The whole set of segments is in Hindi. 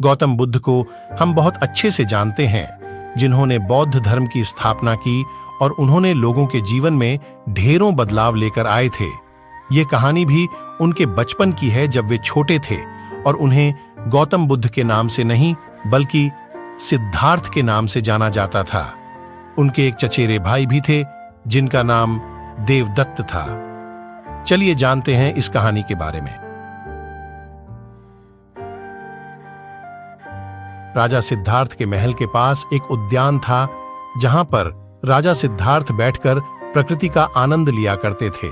गौतम बुद्ध को हम बहुत अच्छे से जानते हैं, जिन्होंने बौद्ध धर्म की स्थापना की और उन्होंने लोगों के जीवन में ढेरों बदलाव लेकर आए थे। ये कहानी भी उनके बचपन की है, जब वे छोटे थे और उन्हें गौतम बुद्ध के नाम से नहीं बल्कि सिद्धार्थ के नाम से जाना जाता था। उनके एक चचेरे भाई भी थे जिनका नाम देवदत्त था। चलिए जानते हैं इस कहानी के बारे में। राजा सिद्धार्थ के महल के पास एक उद्यान था, जहां पर राजा सिद्धार्थ बैठकर प्रकृति का आनंद लिया करते थे।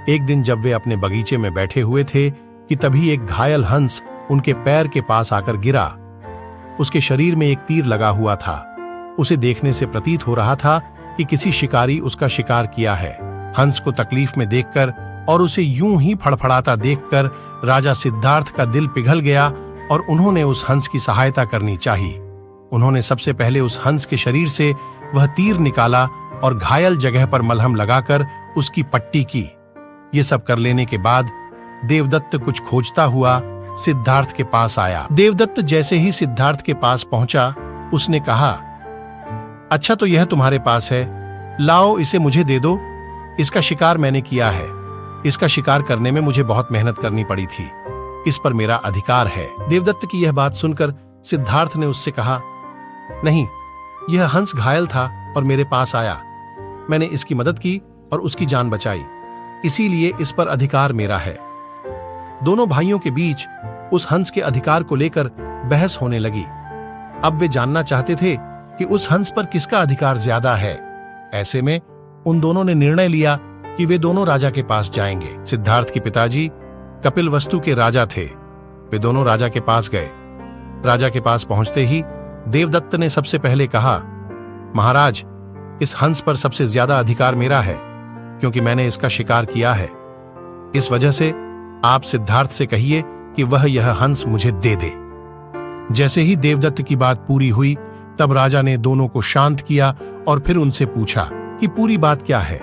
एक दिन जब वे अपने बगीचे में बैठे हुए थे कि तभी एक घायल हंस उनके पैर के पास आकर गिरा। उसके शरीर में एक तीर लगा हुआ था। उसे देखने से प्रतीत हो रहा था कि किसी शिकारी उसका शिकार किया है। हंस को तकलीफ में देखकर और उसे यूं ही फड़फड़ाता देखकर राजा सिद्धार्थ का दिल पिघल गया और उन्होंने उस हंस की सहायता करनी चाहिए। उन्होंने सबसे पहले उस हंस के शरीर से वह तीर निकाला और घायल जगह पर मलहम लगाकर उसकी पट्टी की। ये सब कर लेने के बाद देवदत्त कुछ खोजता हुआ सिद्धार्थ के पास आया। देवदत्त जैसे ही सिद्धार्थ के पास पहुंचा, उसने कहा, अच्छा तो यह तुम्हारे पास है, लाओ इसे मुझे दे दो। इसका शिकार मैंने किया है। इसका शिकार करने में मुझे बहुत मेहनत करनी पड़ी थी। इस पर मेरा अधिकार है। देवदत्त की यह बात सुनकर सिद्धार्थ ने उससे कहा, नहीं, यह हंस घायल था और मेरे पास आया। मैंने इसकी मदद की और उसकी जान बचाई, इसीलिए इस पर अधिकार मेरा है। दोनों भाइयों के बीच उस हंस के अधिकार को लेकर बहस होने लगी। अब वे जानना चाहते थे कि उस हंस पर किसका अधिकार ज्यादा है। ऐसे में उन दोनों ने निर्णय लिया कि वे दोनों राजा के पास जाएंगे। सिद्धार्थ के पिताजी कपिलवस्तु के राजा थे। वे दोनों राजा के पास गए। राजा के पास पहुंचते ही देवदत्त ने सबसे पहले कहा, महाराज, इस हंस पर सबसे ज्यादा अधिकार मेरा है, क्योंकि मैंने इसका शिकार किया है। इस वजह से आप सिद्धार्थ से कहिए कि वह यह हंस मुझे दे दे। जैसे ही देवदत्त की बात पूरी हुई, तब राजा ने दोनों को शांत किया और फिर उनसे पूछा कि पूरी बात क्या है।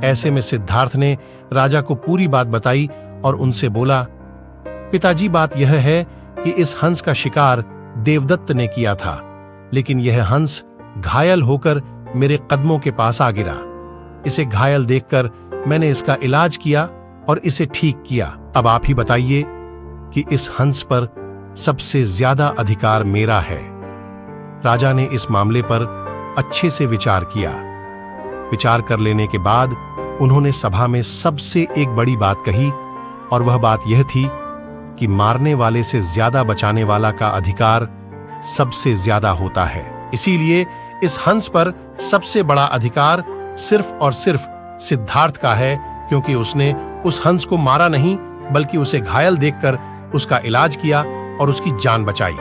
ऐसे में सिद्धार्थ ने राजा को पूरी बात बताई और उनसे बोला, पिताजी, बात यह है कि इस हंस का शिकार देवदत्त ने किया था, लेकिन यह हंस घायल होकर मेरे कदमों के पास आ गिरा। इसे घायल देखकर मैंने इसका इलाज किया और इसे ठीक किया। अब आप ही बताइए कि इस हंस पर सबसे ज्यादा अधिकार मेरा है। राजा ने इस मामले पर अच्छे से विचार किया। विचार कर लेने के बाद उन्होंने सभा में सबसे एक बड़ी बात कही, और वह बात यह थी कि मारने वाले से ज्यादा बचाने वाला का अधिकार सबसे ज्यादा होता है। इसीलिए इस हंस पर सबसे बड़ा अधिकार सिर्फ और सिर्फ सिद्धार्थ का है, क्योंकि उसने उस हंस को मारा नहीं बल्कि उसे घायल देखकर उसका इलाज किया और उसकी जान बचाई।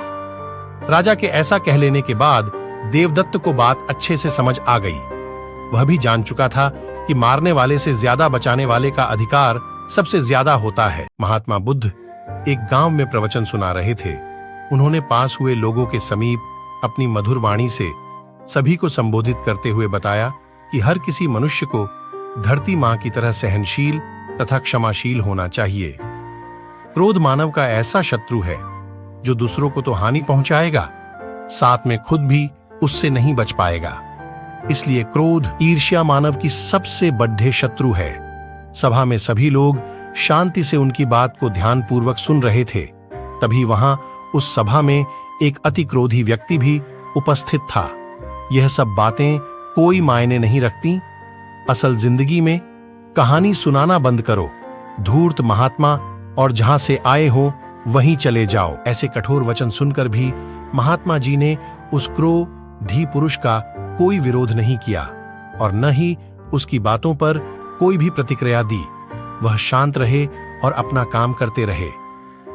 राजा के ऐसा कह लेने के बाद देवदत्त को बात अच्छे से समझ आ गई। वह भी जान चुका था कि मारने वाले से ज्यादा बचाने वाले का अधिकार सबसे ज्यादा होता है। महात्मा बुद्ध एक गांव में प्रवचन सुना रहे थे। उन्होंने पास हुए लोगों के समीप अपनी मधुर वाणी से सभी को संबोधित करते हुए बताया कि हर किसी मनुष्य को धरती मां की तरह सहनशील तथा क्षमाशील होना चाहिए। क्रोध मानव का ऐसा शत्रु है जो दूसरों को तो हानि पहुंचाएगा, साथ में खुद भी उससे नहीं बच पाएगा। इसलिए क्रोध, ईर्ष्या मानव की सबसे बड़े शत्रु है। सभा में सभी लोग शांति से उनकी बात को ध्यानपूर्वक सुन रहे थे। तभी वहां उस सभा में एक अति क्रोधी व्यक्ति भी उपस्थित था। यह सब बातें कोई मायने नहीं रखती। असल जिंदगी में कहानी सुनाना बंद करो। धूर्त महात्मा और जहां से आए हो वहीं चले जाओ। ऐसे कठोर वचन सुनकर भी महात्मा जी ने उस क्रोधी पुरुष का कोई विरोध नहीं किया और न ही उसकी बातों पर कोई भी प्रतिक्रिया दी। वह शांत रहे और अपना काम करते रहे,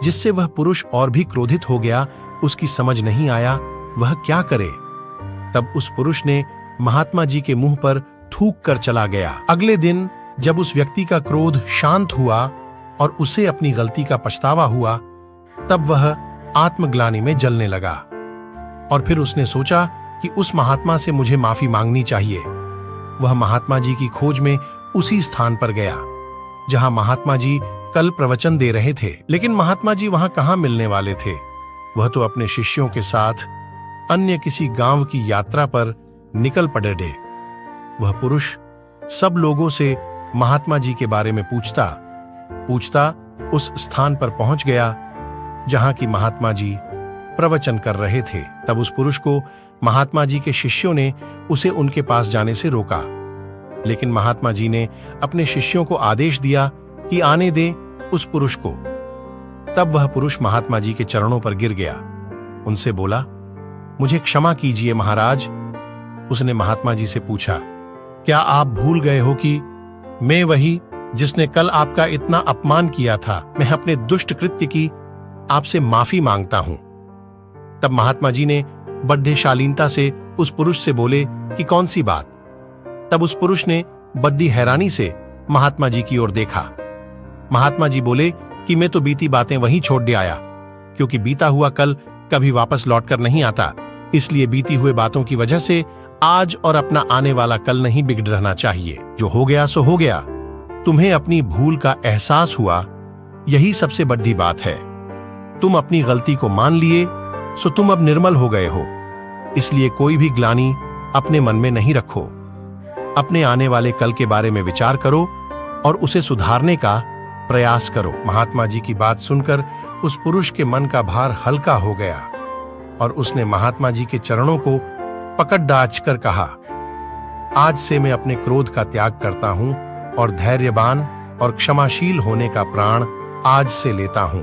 जिससे वह पुरुष और भी क्रोधित हो गया। उसकी समझ नहीं आया वह क्या करे। तब उस पुरुष ने महात्मा जी के मुंह पर थूक कर चला गया। अगले दिन जब उस व्यक्ति का क्रोध शांत हुआ और उसे अपनी गलती का पछतावा हुआ, तब वह आत्मग्लानि में जलने लगा और फिर उसने सोचा कि उस महात्मा से मुझे माफी मांगनी चाहिए। वह महात्मा जी की खोज में उसी स्थान पर गया जहां महात्मा जी कल प्रवचन दे रहे थे, लेकिन महात्मा जी वहां कहां मिलने वाले थे। वह तो अपने शिष्यों के साथ अन्य किसी गांव की यात्रा पर निकल पड़े। वह पुरुष सब लोगों से महात्मा जी के बारे में पूछता पूछता उस स्थान पर पहुंच गया जहां की महात्मा जी प्रवचन कर रहे थे। तब उस पुरुष को महात्मा जी के शिष्यों ने उसे उनके पास जाने से रोका, लेकिन महात्मा जी ने अपने शिष्यों को आदेश दिया कि आने दें उस पुरुष को। तब वह पुरुष महात्मा जी के चरणों पर गिर गया, उनसे बोला, मुझे क्षमा कीजिए महाराज। उसने महात्मा जी से पूछा, क्या आप भूल गए हो कि मैं वही जिसने कल आपका इतना अपमान किया था? मैं अपने दुष्ट कृत्य की आपसे माफी मांगता हूं। तब महात्मा जी ने बड्ढे शालीनता से उस पुरुष से बोले कि कौन सी बात? तब उस पुरुष ने बड्डी हैरानी से महात्मा जी की ओर देखा। महात्मा जी बोले कि मैं तो बीती बातें वहीं छोड़ दे आया, क्योंकि बीता हुआ कल कभी वापस लौटकर नहीं आता, इसलिए बीती हुए बातों की वजह से आज और अपना आने वाला कल नहीं बिगड़ रहना चाहिए। जो हो गया सो हो गया। तुम्हें अपनी भूल का एहसास हुआ, यही सबसे बड़ी बात है। तुम अपनी गलती को मान लिए, सो तुम अब निर्मल हो गए हो। इसलिए कोई भी ग्लानि अपने मन में नहीं रखो। अपने आने वाले कल के बारे में विचार करो और उसे सुधारने का प्रयास करो। महात्मा जी की बात सुनकर उस पुरुष के मन का भार हल्का हो गया और उसने महात्मा जी के चरणों को पकड़ दाच कर कहा, आज से मैं अपने क्रोध का त्याग करता हूं और धैर्यवान और क्षमाशील होने का प्राण आज से लेता हूं।